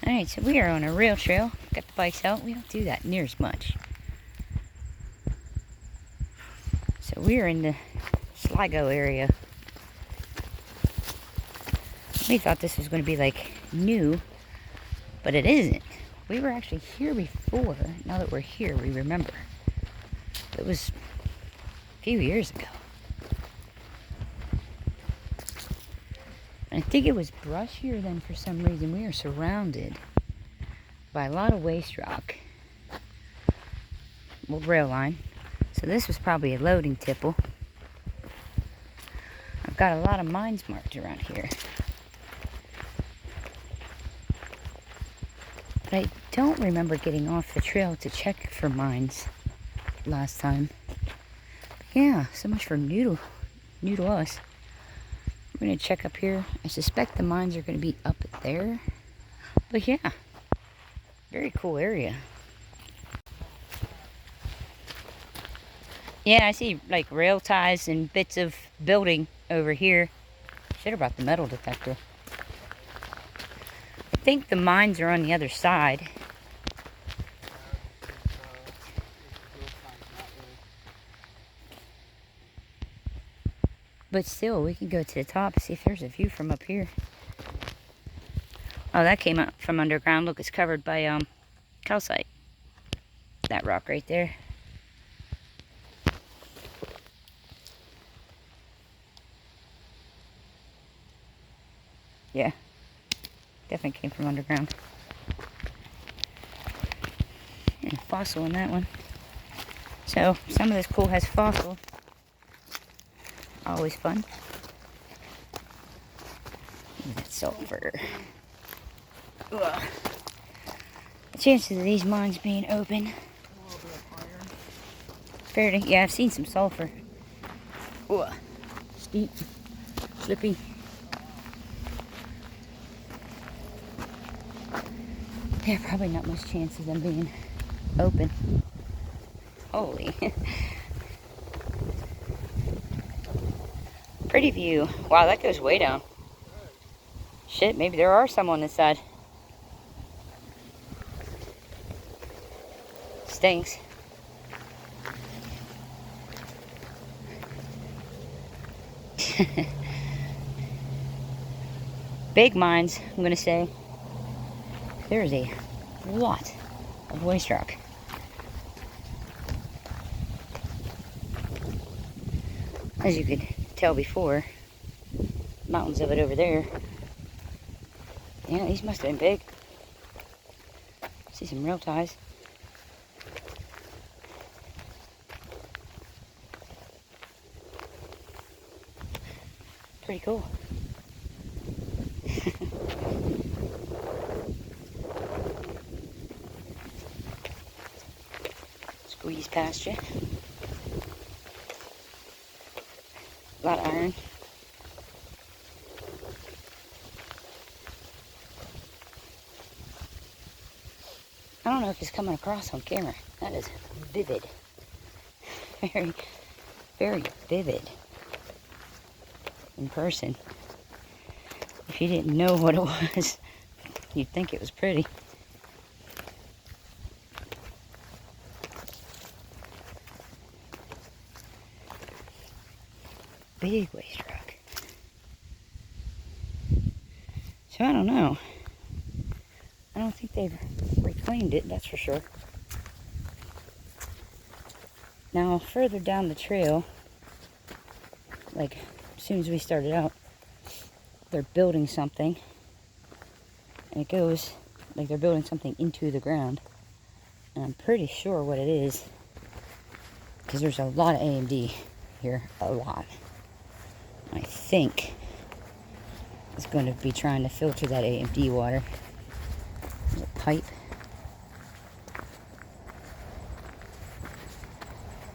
Alright, so we are on a rail trail. Got the bikes out. We don't do that near as much. So we are in the Sligo area. We thought this was going to be like new, but it isn't. We were actually here before. Now that we're here, we remember. It was a few years ago. I think it was brushier then for some reason. We are surrounded by a lot of waste rock. Old rail line. So this was probably a loading tipple. I've got a lot of mines marked around here. But I don't remember getting off the trail to check for mines last time. Yeah, so much for new to us. We're going to check up here. I suspect the mines are going to be up there. But yeah, very cool area. Yeah, I see like rail ties and bits of building over here. Should have brought the metal detector. I think the mines are on the other side. But still, we can go to the top and see if there's a view from up here. Oh, that came out from underground. Look, it's covered by calcite. That rock right there. Yeah, definitely came from underground. And a fossil in that one. So, some of this coal has fossil. Always fun. Look at that sulfur. Ugh. The chances of these mines being open. Fairly, yeah, I've seen some sulfur. Ugh. Steep, slippy. Yeah, probably not much chance of them being open. Holy. Pretty view. Wow, that goes way down. Shit, maybe there are some on this side. Stinks. Big mines, I'm gonna say. There's a lot of waste rock. As you could tell before, mountains of it over there. Yeah, these must have been big. See some rail ties. Pretty cool. Squeeze past you. A lot of iron. I don't know if it's coming across on camera. That is vivid. Very, very vivid. In person. If you didn't know what it was, you'd think it was pretty. Big waste rock. So I don't know. I don't think they've reclaimed it, that's for sure. Now further down the trail, like as soon as we started out, they're building something. And it goes like they're building something into the ground. And I'm pretty sure what it is. Because there's a lot of AMD here. A lot. I think it's going to be trying to filter that AMD water. There's a pipe.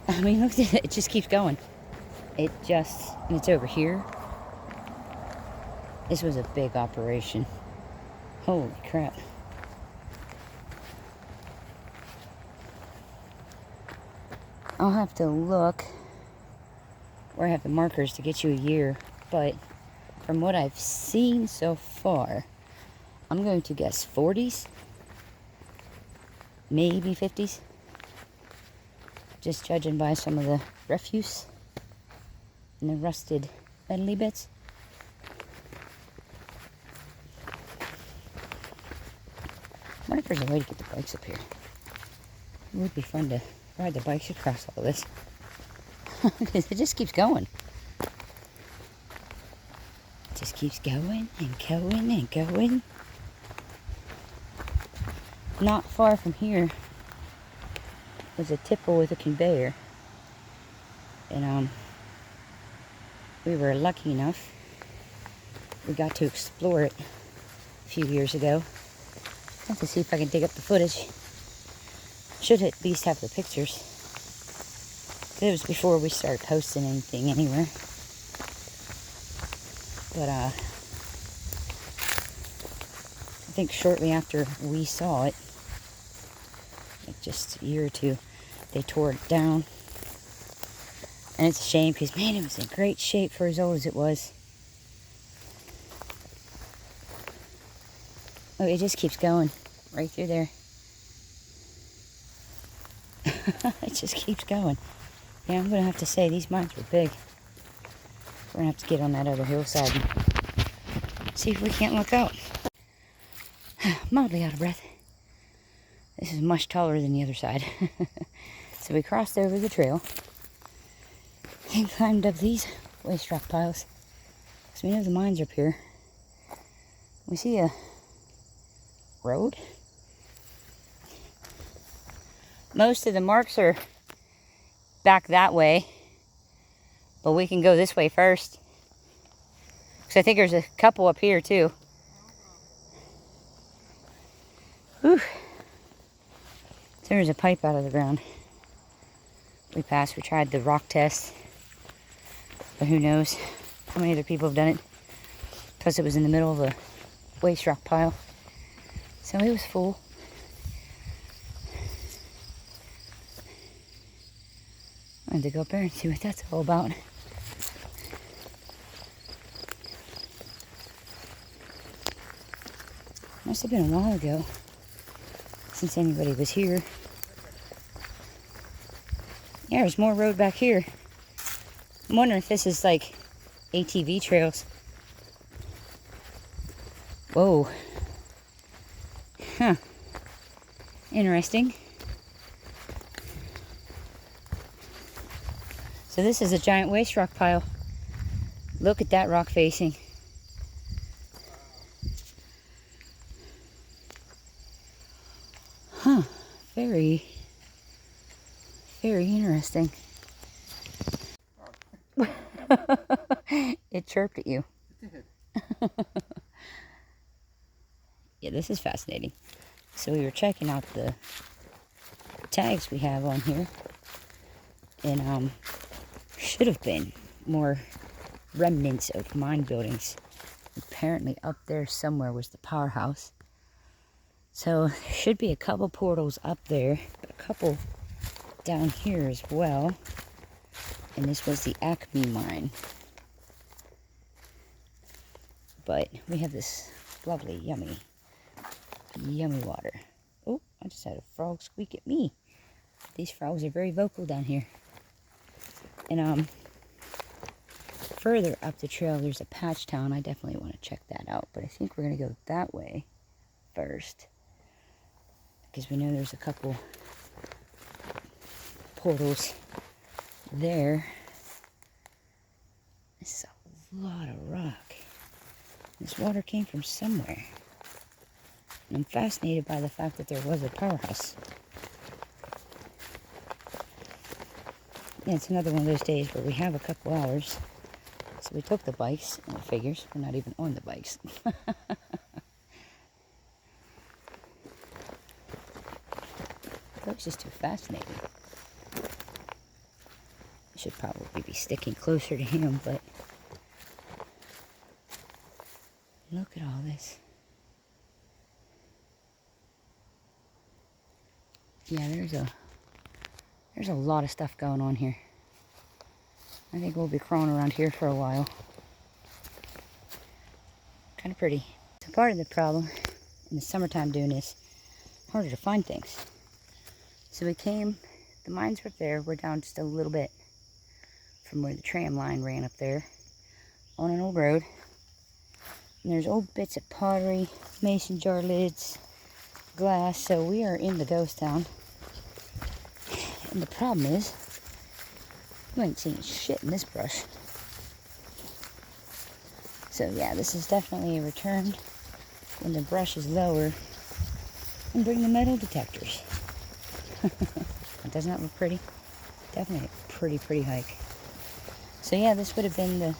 I mean, look at it. It just keeps going. And it's over here. This was a big operation. Holy crap. I'll have to look where I have the markers to get you a year, but from what I've seen so far, I'm going to guess 40s, maybe 50s. Just judging by some of the refuse and the rusted metally bits. I wonder if there's a way to get the bikes up here. It would be fun to ride the bikes across all this. Because it just keeps going. It just keeps going and going and going. Not far from here was a tipple with a conveyor. And we were lucky enough. We got to explore it a few years ago. I have to see if I can dig up the footage. Should at least have the pictures. It was before we started posting anything anywhere. But I think shortly after we saw it, like just a year or two, they tore it down. And it's a shame because, man, it was in great shape for as old as it was. Oh, it just keeps going right through there. It just keeps going. Yeah, I'm going to have to say these mines were big. We're going to have to get on that other hillside and see if we can't look out. Mildly out of breath. This is much taller than the other side. So we crossed over the trail and climbed up these waste rock piles. So we know the mines are up here. We see a road. Most of the marks are back that way, but we can go this way first. Because I think there's a couple up here too. Whew. So there's a pipe out of the ground. We passed, we tried the rock test, but who knows how many other people have done it. Plus it was in the middle of a waste rock pile. So it was full. I had to go up there and see what that's all about. Must have been a while ago since anybody was here. Yeah, there's more road back here. I'm wondering if this is like ATV trails. Whoa. Huh. Interesting. So this is a giant waste rock pile. Look at that rock facing. Huh. Very, very interesting. It chirped at you. Yeah, this is fascinating. So we were checking out the tags we have on here. And should have been more remnants of mine buildings. Apparently up there somewhere was the powerhouse. So there should be a couple portals up there, but a couple down here as well. And this was the Acme mine. But we have this lovely, yummy water. Oh, I just had a frog squeak at me. These frogs are very vocal down here. And further up the trail, there's a patch town. I definitely want to check that out. But I think we're going to go that way first. Because we know there's a couple portals there. This is a lot of rock. This water came from somewhere. And I'm fascinated by the fact that there was a powerhouse. Yeah, it's another one of those days where we have a couple hours. So we took the bikes, and it figures we're not even on the bikes. That's just too fascinating. I should probably be sticking closer to him, but look at all this. Yeah, there's a lot of stuff going on here. I think we'll be crawling around here for a while. Kind of pretty. So part of the problem in the summertime doing this, harder to find things. So we came, the mines were there, we're down just a little bit from where the tram line ran up there, on an old road. And there's old bits of pottery, mason jar lids, glass, so we are in the ghost town. And the problem is, you ain't seen shit in this brush. So yeah, this is definitely a return when the brush is lower, and bring the metal detectors. Doesn't that look pretty? Definitely a pretty hike. So yeah, this would have been the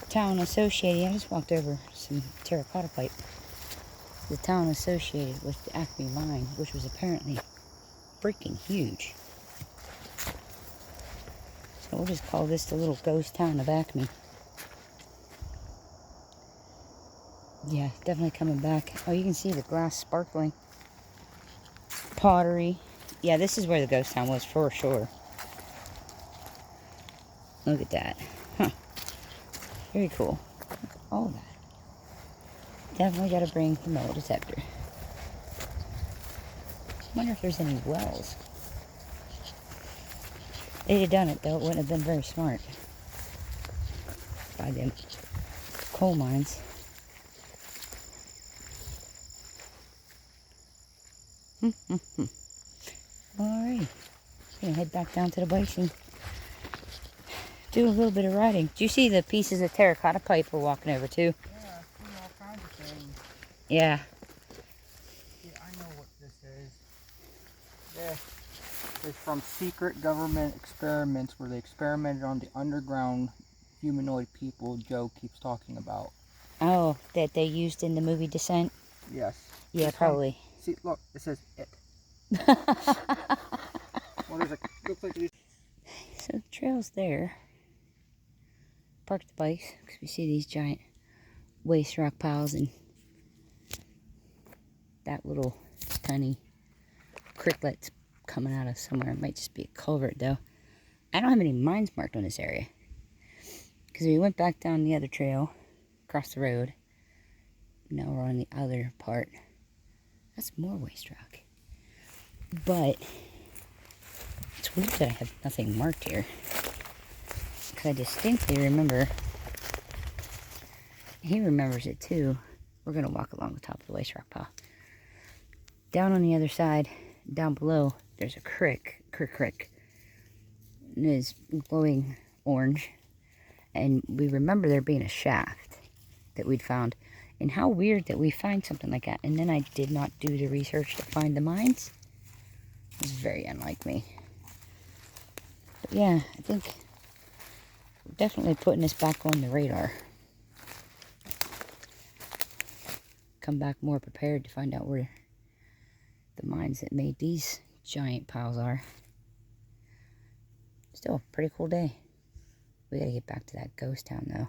town associated. I just walked over some terracotta pipe. The town associated with the Acme mine, which was apparently freaking huge. So we'll just call this the little ghost town of Acme. Yeah, definitely coming back. Oh, you can see the glass sparkling. Pottery. Yeah, this is where the ghost town was for sure. Look at that. Huh. Very cool. All that. Definitely got to bring the metal detector. Wonder if there's any wells. They'd have done it though. It wouldn't have been very smart. By them coal mines. Alright. Gonna head back down to the bison. Do a little bit of riding. Do you see the pieces of terracotta pipe we're walking over to? Yeah, I've seen all kinds of things. Yeah. Yeah, I know what this is. This is from secret government experiments where they experimented on the underground humanoid people Joe keeps talking about. Oh, that they used in the movie Descent? Yes. Yeah, This probably. One, see, look, it says it. What is it? Looks like these. So the trail's there. Park the bikes because we see these giant waste rock piles and that little tiny creeklet's coming out of somewhere. It might just be a culvert though. I don't have any mines marked on this area because we went back down the other trail across the road. Now we're on the other part. That's more waste rock. But it's weird that I have nothing marked here. Because I distinctly remember, he remembers it too. We're going to walk along the top of the waste rock pile. Down on the other side, down below, there's a creek. And it is glowing orange. And we remember there being a shaft that we'd found. And how weird that we find something like that. And then I did not do the research to find the mines. It was very unlike me. But yeah, I think we're definitely putting this back on the radar. Come back more prepared to find out where the mines that made these giant piles are. Still a pretty cool day. We gotta get back to that ghost town though.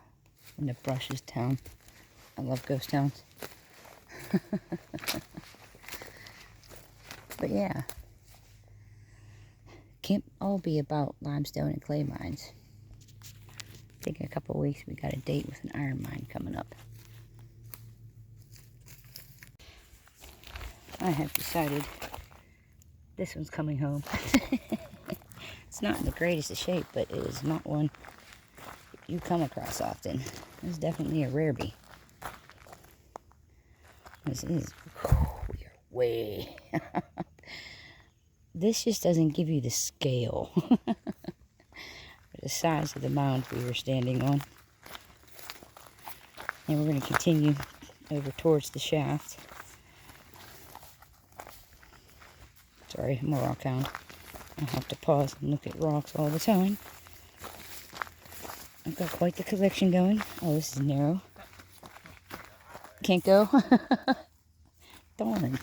In the brushes town. I love ghost towns. But yeah. Can't all be about limestone and clay mines. I think in a couple of weeks we got a date with an iron mine coming up. I have decided this one's coming home. It's not in the greatest of shape, but it is not one you come across often. It's definitely a rarebie. This is, we are way. This just doesn't give you the scale. The size of the mound we were standing on. And we're going to continue over towards the shaft. Sorry, I'm a rock hound. I have to pause and look at rocks all the time. I've got quite the collection going. Oh, this is narrow. Can't go? Darn.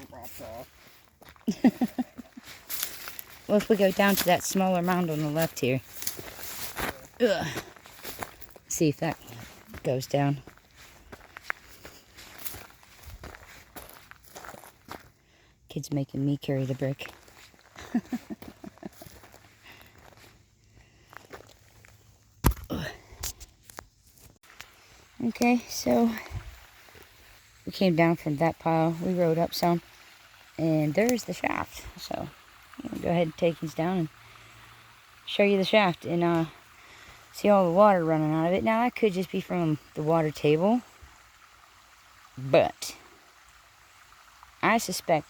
Well, if we go down to that smaller mound on the left here. Ugh. See if that goes down. Kid's making me carry the brick. Okay, so we We came down from that pile. We rode up some. And there's the shaft. So, go ahead and take these down and show you the shaft. And see all the water running out of it. Now, that could just be from the water table. But I suspect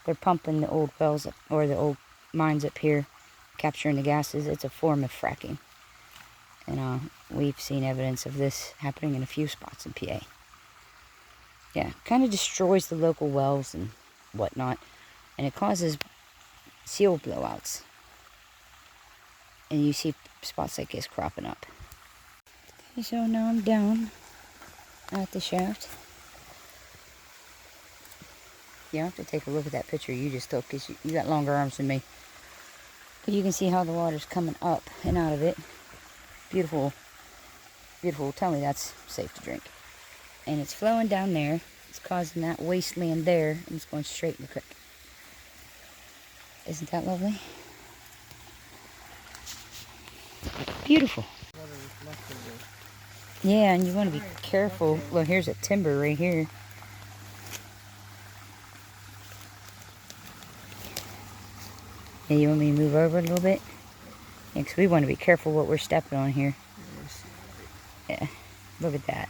they're pumping the old wells up, or the old mines up here, capturing the gases. It's a form of fracking. And we've seen evidence of this happening in a few spots in PA. Yeah, kind of destroys the local wells and whatnot. And it causes seal blowouts. And you see spots like this cropping up. Okay, so now I'm down at the shaft. Yeah, I have to take a look at that picture you just took, because you got longer arms than me. But you can see how the water's coming up and out of it. Beautiful, beautiful. Tell me that's safe to drink. And it's flowing down there. It's causing that wasteland there, and it's going straight in the creek. Isn't that lovely? Beautiful. Yeah, and you want to be careful. Well, here's a timber right here. Yeah, you want me to move over a little bit? Yeah, because we want to be careful what we're stepping on here. Yeah, look at that.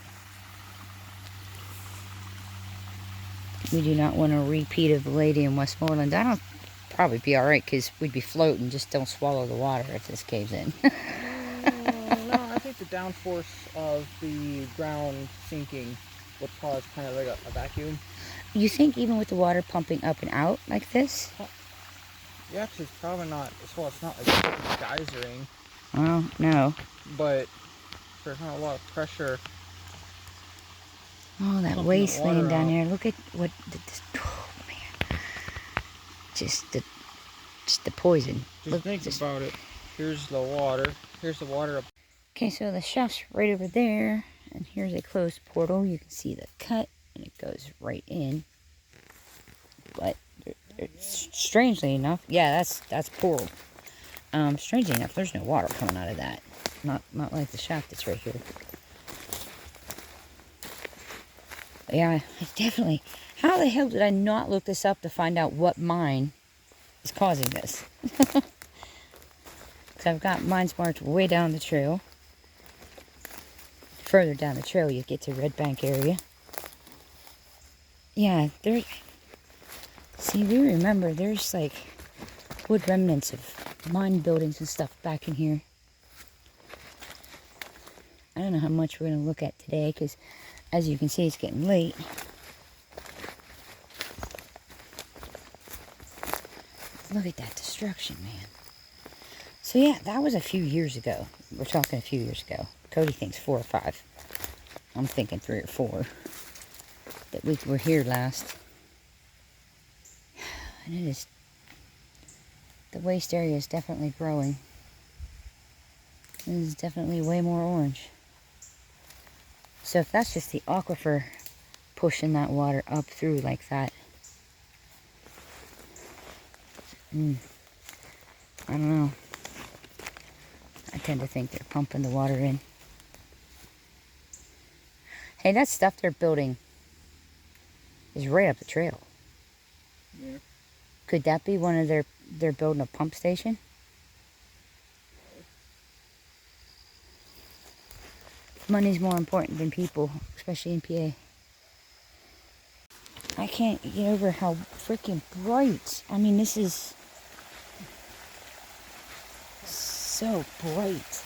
We do not want a repeat of the lady in Westmoreland. I don't probably be alright, because we'd be floating. Just don't swallow the water if this caves in. No, I think the downforce of the ground sinking would cause kind of like a vacuum. You think even with the water pumping up and out like this? Yeah, actually, it's probably not. Well, it's not like geysering. Well, no. But there's not a lot of pressure. Oh, that wasteland down there. Look at what this. Oh man, just the poison. Just think about it. Here's the water. Here's the water. Okay, so the shaft's right over there, and here's a closed portal. You can see the cut, and it goes right in. But strangely enough, yeah, that's portal. Strangely enough, there's no water coming out of that. Not like the shaft that's right here. Yeah, it's definitely. How the hell did I not look this up to find out what mine is causing this? Because I've got mines marked way down the trail. Further down the trail, you get to Red Bank area. Yeah, there's. See, we remember there's like wood remnants of mine buildings and stuff back in here. I don't know how much we're going to look at today, because as you can see, it's getting late. Look at that destruction, man. So yeah, that was a few years ago. We're talking a few years ago. Cody thinks 4 or 5. I'm thinking 3 or 4. That we were here last. And it is... The waste area is definitely growing. It is definitely way more orange. So if that's just the aquifer pushing that water up through like that. I don't know. I tend to think they're pumping the water in. Hey, that stuff they're building is right up the trail. Yeah. Could that be one of they're building a pump station? Money's more important than people, especially in PA. I can't get over how freaking bright. I mean, this is so bright.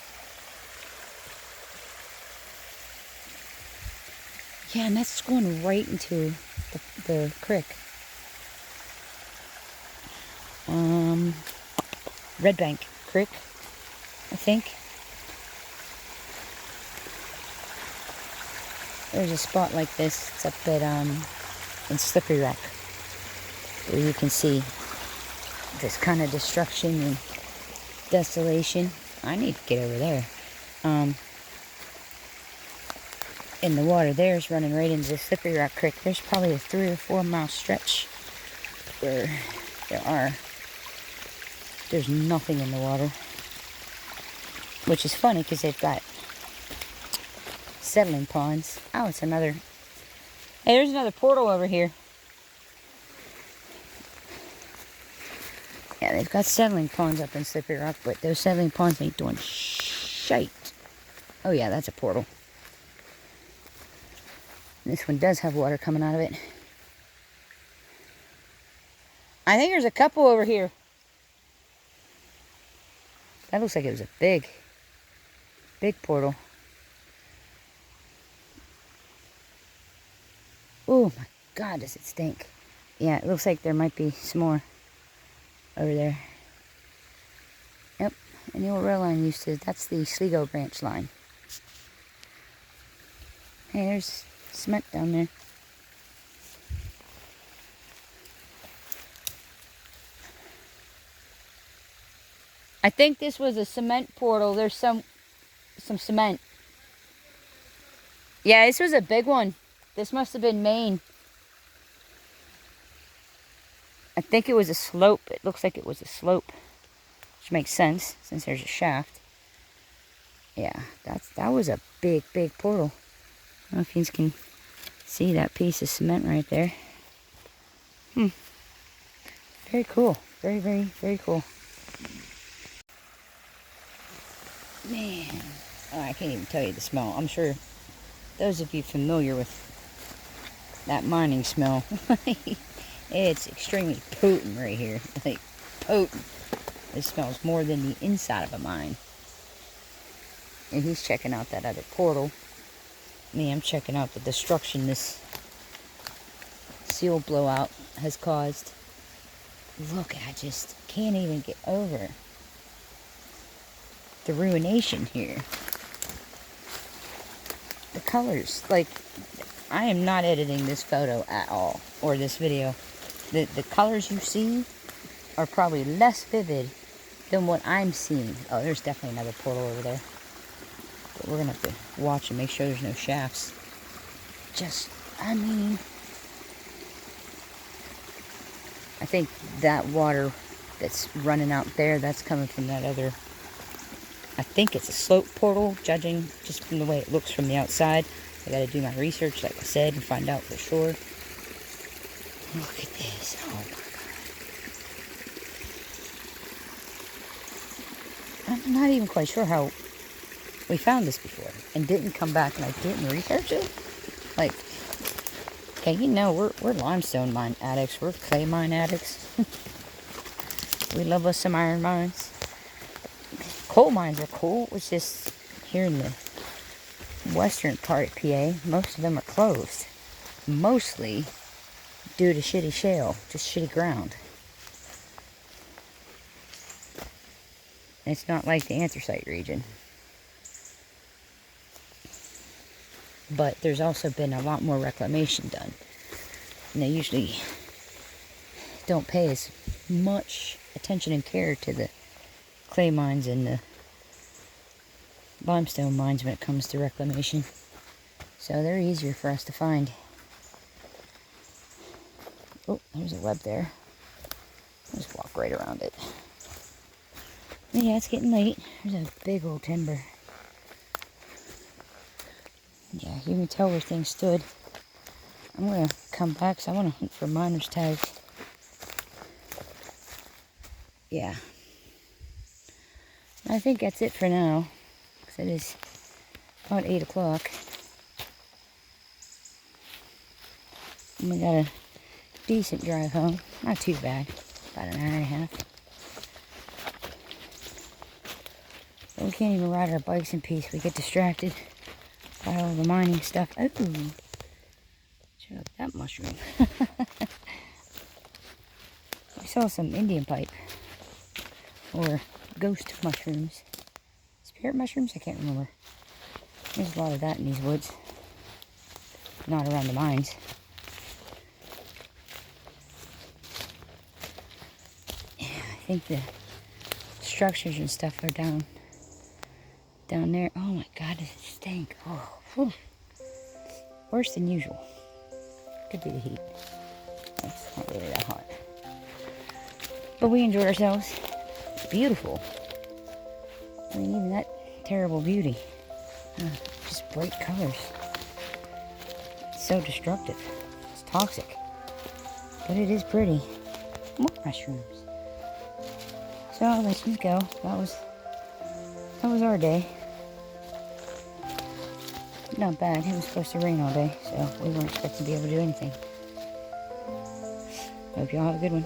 Yeah, and that's going right into the creek. Red Bank Creek, I think. There's a spot like this. It's up at in Slippery Rock, where you can see this kind of destruction and desolation. I need to get over there. And the water there is running right into the Slippery Rock Creek. There's probably a 3 or 4 mile stretch where there's nothing in the water, which is funny because they've got settling ponds. Oh, it's another Hey, there's another portal over here. Yeah, they've got settling ponds up in Slippery Rock, but those settling ponds ain't doing shite. Oh yeah, that's a portal. This one does have water coming out of it. I think there's a couple over here. That looks like it was a big portal. Oh my God, does it stink. Yeah, it looks like there might be some more over there. Yep, and the old rail line used to, that's the Sligo branch line. Hey, there's cement down there. I think this was a cement portal. There's some cement. Yeah, this was a big one. This must have been Maine. I think it was a slope. It looks like it was a slope, which makes sense since there's a shaft. Yeah, that was a big portal. I don't know if you can see that piece of cement right there. Very cool. Very cool. Man, oh, I can't even tell you the smell. I'm sure those of you familiar with that mining smell, it's extremely potent right here. Like, potent. It smells more than the inside of a mine. And he's checking out that other portal. Me, I'm checking out the destruction this seal blowout has caused. Look, I just can't even get over the ruination here. The colors, like, I am not editing this photo at all, or this video. The colors you see are probably less vivid than what I'm seeing. Oh, there's definitely another portal over there. But we're gonna have to watch and make sure there's no shafts. Just, I mean, I think that water that's running out there, that's coming from that other, I think it's a slope portal, judging just from the way it looks from the outside. I gotta do my research, like I said, and find out for sure. Look at this. Oh my God. I'm not even quite sure how we found this before and didn't come back and I didn't research it. Like, okay, you know, we're limestone mine addicts. We're clay mine addicts. We love us some iron mines. Coal mines are cool. It's just here in the western part of PA, most of them are closed. Mostly due to shitty shale, just shitty ground. And it's not like the anthracite region. But there's also been a lot more reclamation done. And they usually don't pay as much attention and care to the clay mines and the limestone mines when it comes to reclamation. So they're easier for us to find. Oh, there's a web there. I'll just walk right around it. Yeah, it's getting late. There's a big old timber. Yeah, you can tell where things stood. I'm going to come back because I want to hunt for miner's tags. Yeah. I think that's it for now. Because it is about 8 o'clock. And we got a decent drive home. Not too bad. About an hour and a half. But we can't even ride our bikes in peace. We get distracted by all the mining stuff. Oh, check out that mushroom. I saw some Indian pipe. Or ghost mushrooms. Spirit mushrooms? I can't remember. There's a lot of that in these woods. Not around the mines. Yeah, I think the structures and stuff are down there. Oh my God, does it stink? Oh, whew. Worse than usual. Could be the heat. It's not really that hot. But we enjoyed ourselves. Beautiful. I mean, even that terrible beauty. Just bright colors. so destructive. It's toxic. But it is pretty. More mushrooms. So I'll let you go. That was our day. Not bad. It was supposed to rain all day, so we weren't expecting to be able to do anything. Hope y'all have a good one.